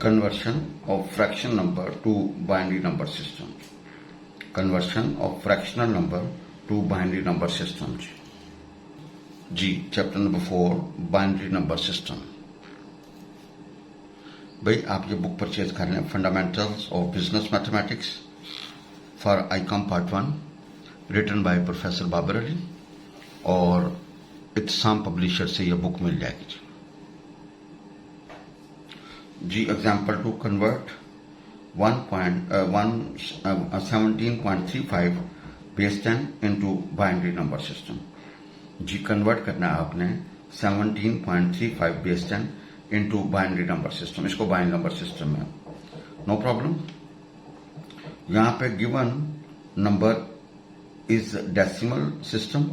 Conversion of fraction number to binary number system. Conversion of fractional number to binary number system. G. Chapter number 4, Binary Number System. भाई आप ये book purchase कर लें, fundamentals of business mathematics for ICom part 1, written by professor Babar Ali, और Itsam publisher से ये book मिल जाएगी जी। Example to convert 17.35 base 10 into binary number system. जी कन्वर्ट करना है आपने 17.35 base 10 into binary number system, इसको बाइनरी नंबर सिस्टम में नो प्रॉब्लम। यहां पे given number is decimal system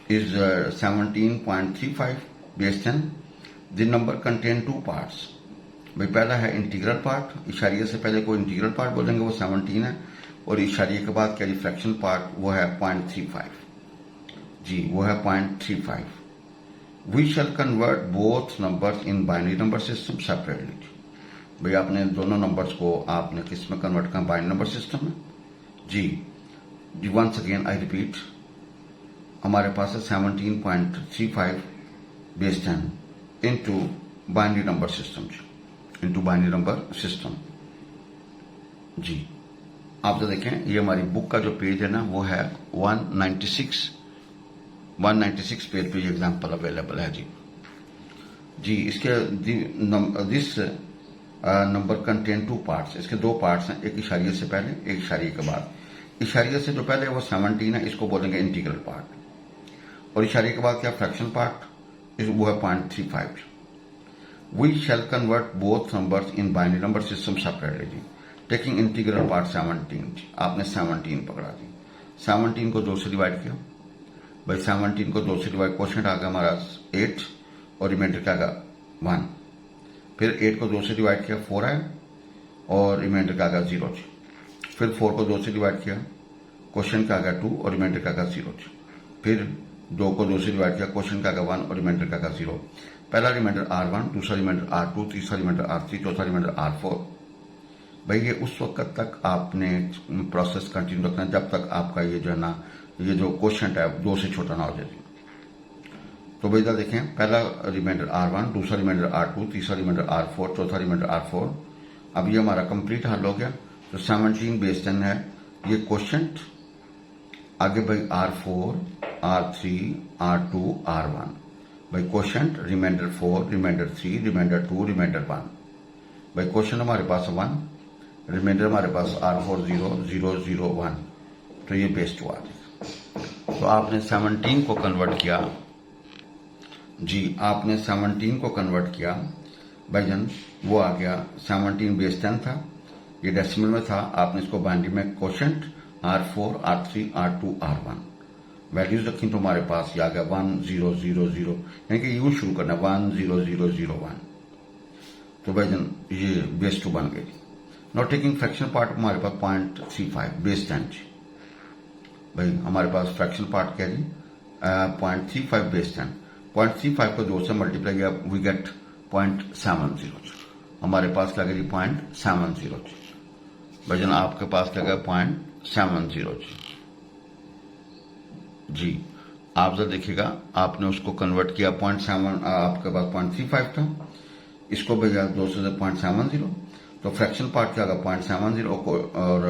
is 17.35 base 10. The number contain two parts. भाई पहला है इंटीग्रल पार्ट, इशारिये से पहले कोई इंटीग्रल पार्ट बोलेंगे वो 17 है, और इशारिये के बाद क्या फ्रैक्शन पार्ट वो है 0.35 जी, वो है 0.35। We shall convert both numbers in binary number system separately. भाई आपने दोनों नंबर्स को आपने किस में कन्वर्ट करना, बाइनरी नंबर सिस्टम में जी। वंस अगेन आई रिपीट, हमारे पास है 17.35 base 10 into binary number system, into binary number system जी। आप जो देखें ये हमारी बुक का जो पेज है ना वो है 196 पेज पे ये एग्जांपल अवेलेबल है जी। जी इसके this number contain two parts, इसके दो पार्ट्स हैं, एक इशारिये से पहले एक इशारिये के बाद। इशारिये से जो पहले वो 17 है, इसको बोलेंगे इंटीग्रल पार्ट, और इशारे के बाद क्या फ्रैक्शन पार्ट वो है 0.35। We shall convert both numbers in binary number system separately taking integral part 17। आपने 17 पकड़ा दी, 17 को 2 से डिवाइड किया। भाई 17 को 2 से डिवाइड, क्वेश्चन आ गया हमारा 8 और रिमाइंडर क्या आएगा 1। फिर 8 को 2 से डिवाइड किया 4 आया, और रिमाइंडर क्या आएगा 0। फिर 4 को 2 से डिवाइड किया, क्वेश्चन क्या आ गया 2 और रिमाइंडर क्या आएगा 0। फिर 2 को 2 से डिवाइड किया, क्वेश्चन का 1 और रिमाइंडर का 0। पहला रिमाइंडर R1, दूसरा रिमाइंडर R2, तीसरा रिमाइंडर R3, चौथा रिमाइंडर R4। भाई ये उस वक्त तक आपने प्रोसेस कंटिन्यू रखना है जब तक आपका ये जो है ना ये जो क्वेश्चन है 2 से छोटा ना हो जाए। तो भाई इधर देखें, पहला रिमाइंडर R1, दूसरा रिमाइंडर R2, तीसरा रिमाइंडर R4, चौथा रिमाइंडर R4। अब ये हमारा कंप्लीट हल हो गया। तो 17 बेस 10 है ये क्वेश्चन। आगे भाई R4, R3, R2, R1। भाई question remainder 4, remainder 3, remainder 2, remainder 1। भाई क्वेश्चन हमारे पास 1, रिमाइंडर हमारे पास R4 0, 0, 0, 1। तो ये बेस 2 आ गया। तो आपने 17 को कन्वर्ट किया जी, आपने 17 को कन्वर्ट किया भाईजान, वो आ गया 17 बेस 10 था, ये डेसिमल में था। आपने इसको बाइनरी में question R4, R3, R2, R1 values रखी, तो हमारे पास ये आ गया 1 0 0 0, यानी कि यूं शुरू करना 1 0 0 0 1। तो भाईजान ये बेस 2 बन गई। नॉट टेकिंग फ्रैक्शन पार्ट हमारे पास 0.35 बेस 10। भाई हमारे पास फ्रैक्शन पार्ट क्या जी 0.35 बेस 10। 0.35 को 2 से मल्टीप्लाई किया वी गेट 0.70। हमारे पास क्या गया 0.70। भाईजान आपके पास क्या गया 0.70 जी। आप जब देखिएगा आपने उसको कन्वर्ट किया 0.7, आपके पास 0.35 था, इसको भैया 2 से 0.70। तो फ्रैक्शन पार्ट क्या होगा 0.70 और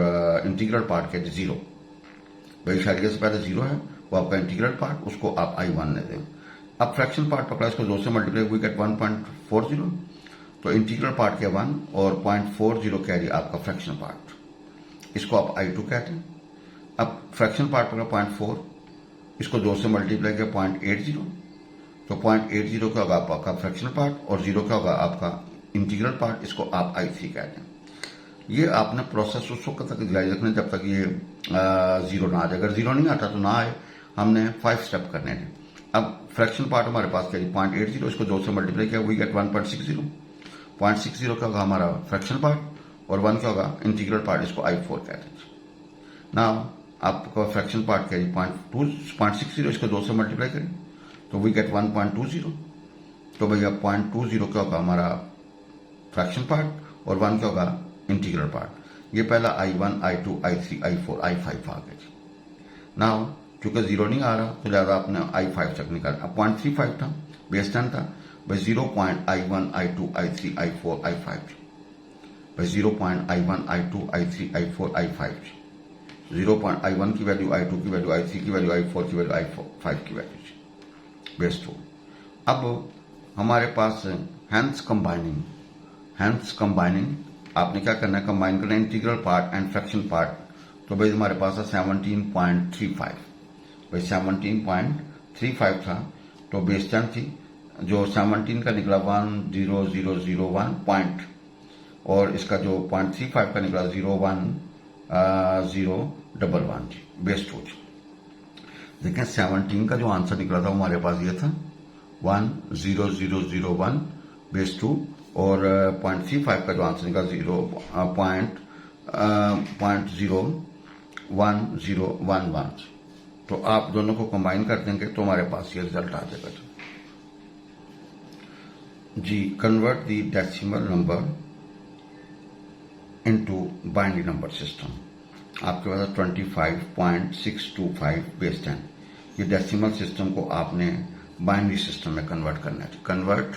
इंटीग्रल पार्ट क्या 0। भाई इशारिये से पहले 0 है, वो आपका इंटीग्रल पार्ट, उसको आप I1 ले दें। अब फ्रैक्शन पार्ट पकड़ा, इसको 2 से मल्टीप्लाई वी गेट 1.40। तो इंटीग्रल पार्ट क्या 1 और 0.40 क्या है आपका फ्रैक्शन पार्ट, इसको आप I2 कहते हैं। अब फ्रैक्शन पार्ट पकड़ा 0.4, इसको 2 से मल्टीप्लाई किया 0.80। तो 0.80 क्या होगा आपका फ्रैक्शनल पार्ट, और 0 क्या होगा आपका इंटीग्रल पार्ट, इसको आप I3 कहते हैं। ये आपने प्रोसेस उस वक्त तक जारी रखना जब तक ये 0 ना आ जाए। अगर 0 नहीं आता तो ना आए, हमने 5 स्टेप करने हैं। अब फ्रैक्शन पार्ट हमारे पास क्या 0.80, इसको 2 से मल्टीप्लाई किया वी गेट 1.60। 0.60 क्या होगा हमारा फ्रैक्शन पार्ट, और 1 क्या होगा इंटीग्रल पार्ट, इसको I4 कहते हैं। ना आपका फ्रैक्शन पार्ट क्या 0.60, इसको 2 से मल्टीप्लाई करें तो वी गेट 1.20। तो भैया 0.20 क्या होगा हमारा फ्रैक्शन पार्ट, और 1 क्या होगा इंटीग्रल पार्ट। ये पहला I1 I2 I3 I4 I5 आ गया जी। नाउ चूंकि 0 नहीं आ रहा तो ज़्यादा आपने I5 तक निकालना। 0.35 था, बेस 10 था भाई, 0.I1 I2 I3 I4 I5 भाई, 0.I1 I2 I3 I4 I5 0.I1 की वैल्यू, I2 की वैल्यू, I3 की वैल्यू, I4 की वैल्यू, I5 की वैल्यू बेस 2। अब हमारे पास हैंस कंबाइनिंग आपने क्या करना है, कंबाइन करना integral part and fraction part. तो भाई हमारे पास है 17.35 भाई, 17.35 था तो बेस 10 थी, जो 17 का निकला 10001 पॉइंट, और इसका जो 0.35 का निकला 01011 जी, बेस 2 जी। देखें 17 का जो आंसर निकला था हमारे पास ये था 10001 बेस 2, और 0.35 का जो आंसर निकला 0.01011। तो आप दोनों को कंबाइन कर देंगे तो हमारे पास ये रिजल्ट आ जाएगा जी। Convert the decimal number into binary number system. आपके पास 25.625 बेस 10, ये डेसिमल सिस्टम को आपने बाइनरी सिस्टम में कन्वर्ट करना है। कन्वर्ट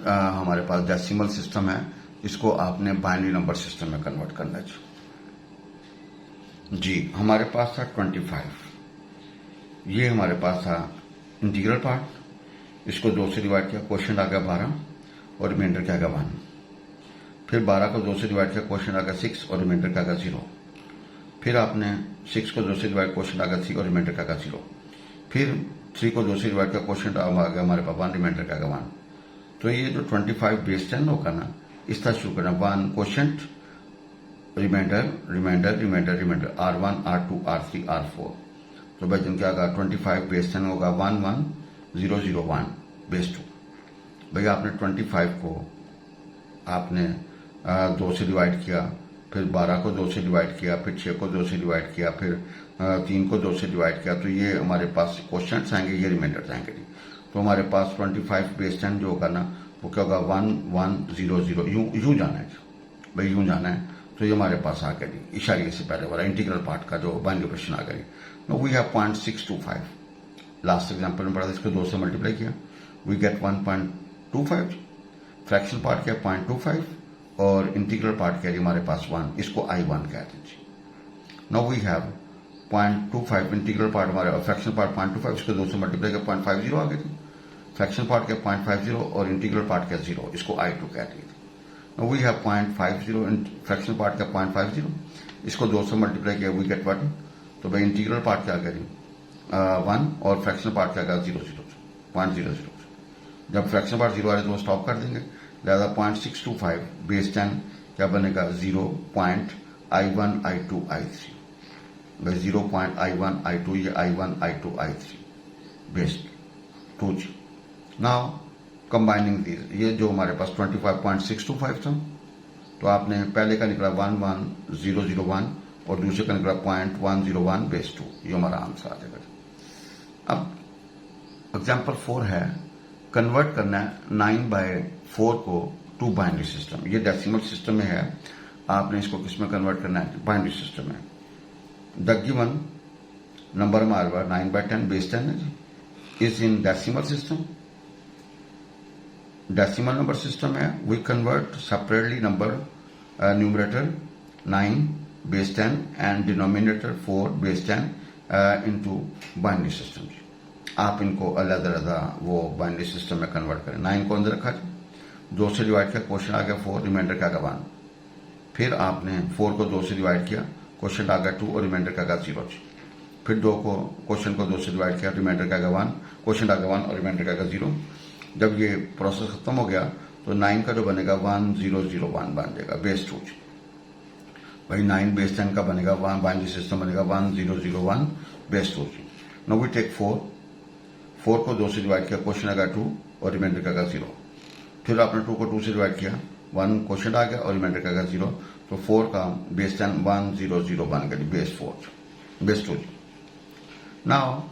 हमारे पास डेसिमल सिस्टम है, इसको आपने बाइनरी नंबर सिस्टम में कन्वर्ट करना है जी। हमारे पास था 25, ये हमारे पास था इंटीग्रल पार्ट, इसको 2 से डिवाइड किया, क्वेश्चन आ गया 12 और रिमाइंडर क्या आ गया 1। फिर 12 को 2 से डिवाइड किया, क्वेश्चन आ गया 6 और रिमाइंडर क्या आ गया 0। फिर आपने 6 को 2 से डिवाइड, क्वेश्चन आ गया 3 और रिमाइंडर क्या आ गया 0। फिर 3 को 2 से डिवाइड किया, क्वेश्चन आ गया हमारे पास 1, रिमाइंडर क्या आ गया 1। तो ये जो 25 बेस 10 होगा ना, इस तरह शुरू करना, 1 question remainder remainder remainder remainder R1 R2 R3 R4। तो भाई जिनका आगा 25 बेस 10 होगा 11001 बेस 2। भाई आपने 25 को आपने 2 से डिवाइड किया, फिर 12 को 2 से डिवाइड किया, फिर 6 को 2 से डिवाइड किया, फिर 3 को 2 से डिवाइड किया, तो ये हमारे पास क्वेश्चन आएंगे, ये रिमाइंडर आएंगे। तो हमारे पास 25 बेस 10 जो होगा ना वो क्या होगा 1100, यूं जाना है भाई, यूं जाना है। तो ये हमारे पास आ गया जी, इशारे से पहले वाला इंटीग्रल पार्ट का जो बाइनरी ऑपरेशन आ गया। Now we have 0.625, last example में पढ़ा था, इसको 2 से मल्टीप्लाई किया, वी गेट 1.25। फ्रैक्शन पार्ट क्या 0.25 और इंटीग्रल पार्ट क्या है हमारे पास 1, इसको I1 कहते हैं जी। No we have 0.25 integral part हमारे, फ्रैक्शन पार्ट 0.25, इसको 2 से मल्टीप्लाई किया 0.50 आ गया जी। फ्रैक्शन पार्ट क्या 0.50 और इंटीग्रल पार्ट क्या 0, इसको I2 कहते हैं। Now we have 0.50 fraction part का 0.50, इसको 2 से मल्टीप्लाई किया, वी गेट 1। तो भाई इंटीग्रल पार्ट क्या करें 1 और फ्रैक्शन पार्ट क्या का 0.00। जब फ्रैक्शन पार्ट 0 आ रहे तो स्टॉप कर देंगे, लिहाजा 0.625 बेस 10 क्या बनेगा 0.I1 I2 I3 भाई, 0.I1 I2, ये I1 I2 I3 बेस 2 जी। नाउ कंबाइनिंग दीज, ये जो हमारे पास 25.625 था, तो आपने पहले का निकला 11001 और दूसरे का निकला 0.101 बेस 2, ये हमारा आंसर आ जाएगा। अब एग्जाम्पल 4 है, कन्वर्ट करना है 9/4 को टू बाइनरी सिस्टम। ये डेसिमल सिस्टम में है, आपने इसको किस में कन्वर्ट करना है, बाइनरी सिस्टम में। द गिवन नंबर हमारे पास 9/10 बेस 10 है, is in decimal system. Decimal number system है, we convert separately number numerator 9 base 10 and denominator 4 base 10 into binary system. आप इनको अलग-अलग वो बाइनरी सिस्टम में कन्वर्ट करें। 9 को अंदर रखा जाए, 2 से डिवाइड किया, क्वेश्चन आ गया 4, रिमाइंडर का 1। फिर आपने 4 को 2 से डिवाइड किया, क्वेश्चन आ गया 2 और रिमाइंडर का 0। फिर 2 को क्वेश्चन को 2 से डिवाइड किया, रिमाइंडर का 1, क्वेश्चन आ गया 1 और रिमाइंडर का 0। जब ये प्रोसेस खत्म हो गया तो 9 का जो बनेगा 1001 बन जाएगा बेस 2। भाई 9 बेस 10 का बनेगा बाइनरी सिस्टम बनेगा 1001 बेस 2। नो वी टेक 4 को 2 से डिवाइड किया, क्वेश्चन आ गया 2 और रिमाइंडर का 0। फिर आपने 2 को 2 से डिवाइड किया, 1 क्वेश्चन आ गया और रिमाइंडर का 0। तो 4 का बेस 10 1001 बन गया बेस 2। नाउ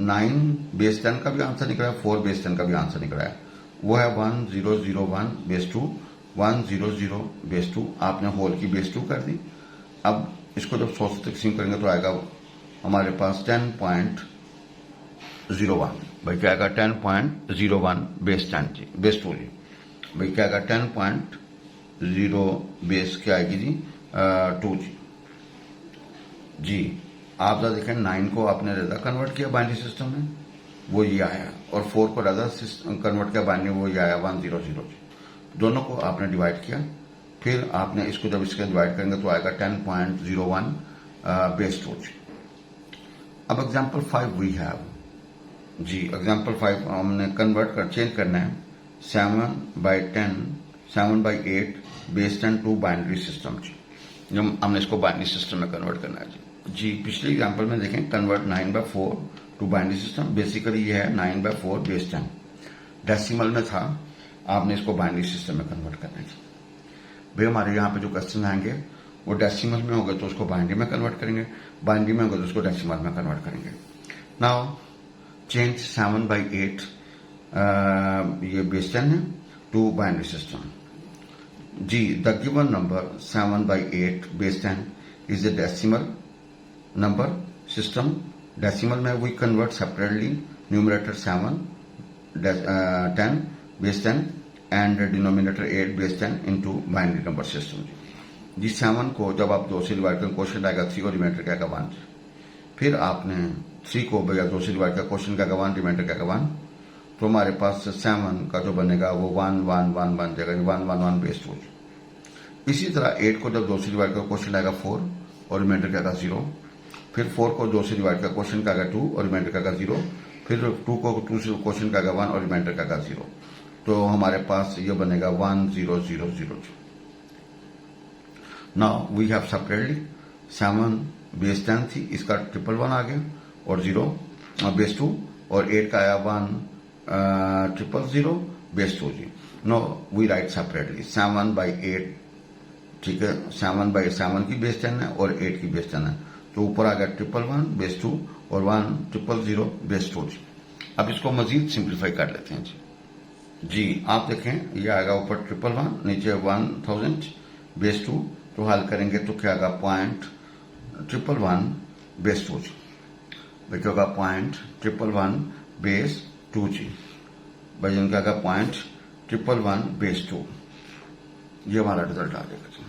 9 बेस 10 का भी आंसर निकला है, 4 बेस 10 का भी आंसर निकला है, वो है 1001 बेस 2 100 बेस 2, आपने होल की बेस 2 कर दी। अब इसको जब 100 से तकसीम करेंगे तो आएगा हमारे पास 10.01। भाई क्या आएगा 10.01 बेस 10 जी, बेस 2 जी। भाई क्या आएगा 10.0 बेस क्या आएगी जी 2 जी। जी आप जरा देखें 9 को आपने रजा कन्वर्ट किया बाइनरी सिस्टम में, वो ये आया, और 4 को रजा कन्वर्ट किया बाइनरी, वो ये आया 100 जी। दोनों को आपने डिवाइड किया, फिर आपने इसको जब इसके डिवाइड करेंगे तो आएगा 10.01 बेस 2 जी। अब एग्जाम्पल 5 वी हैव जी, एग्जाम्पल 5 हमने चेंज करना है 7/8 बेस 10 टू बाइनरी सिस्टम जी। जब हमने इसको बाइनरी सिस्टम में कन्वर्ट करना है जी। पिछले एग्जाम्पल में देखें convert 9/4 to binary system, basically ये है 9/4 बेस 10। डेसिमल में था, आपने इसको बाइनरी सिस्टम में कन्वर्ट करना है जी। भाई हमारे यहाँ पे जो क्वेश्चन आएंगे वो डेसिमल में होगा तो उसको बाइनरी में कन्वर्ट करेंगे, बाइनरी में होगा तो उसको डेसिमल में कन्वर्ट करेंगे। नाउ चेंज 7/8 ये बेस 10 है टू बाइनरी सिस्टम जी। The given number 7/8 base 10 is the decimal number system. Decimal में we convert separately numerator 7 10 base 10 and denominator 8 base 10 into binary number system जी। 7 को जब आप 2 से डिवाइड करें क्वेश्चन आएगा 3 और रिमाइंडर क्या 1। फिर आपने 3 को भैया 2 से डिवाइड किया, क्वेश्चन क्या 1, रिमाइंडर क्या 1, तो हमारे पास 7 का जो बनेगा वो 1 1 1 बन जाएगा, 1 1 1 बेस 2। इसी तरह 8 को जब 2 से डिवाइड किया क्वेश्चन आएगा 4 और रिमाइंडर क्या 0। फिर 4 को 2 से डिवाइड किया क्वेश्चन का 2 और रिमाइंडर का 0। फिर 2 को 2 से क्वेश्चन का 1 और रिमाइंडर का 0। तो हमारे पास ये बनेगा 1 0 0 0। Now we have separately 7 base 10 थी, इसका 111 आ गया और 0 बेस 2, और 8 का आया 1 000 बेस 2 जी। नो वी राइट सेपरेटली 7/8, ठीक है, 7/7 की बेस 10 है और 8 की बेस 10 है, तो ऊपर आ गया 111 बेस 2 और 1 000 बेस 2 जी। अब इसको मजीद सिंप्लीफाई कर लेते हैं जी। आप देखें ये आएगा ऊपर 111, नीचे 1000 बेस 2, तो हल करेंगे तो क्या आएगा 0.111 बेस 2 जी। भाई क्या होगा 0.111 बेस 2 जी। भाई इनका 0.111 बेस 2, ये हमारा रिजल्ट आ जाएगा जी।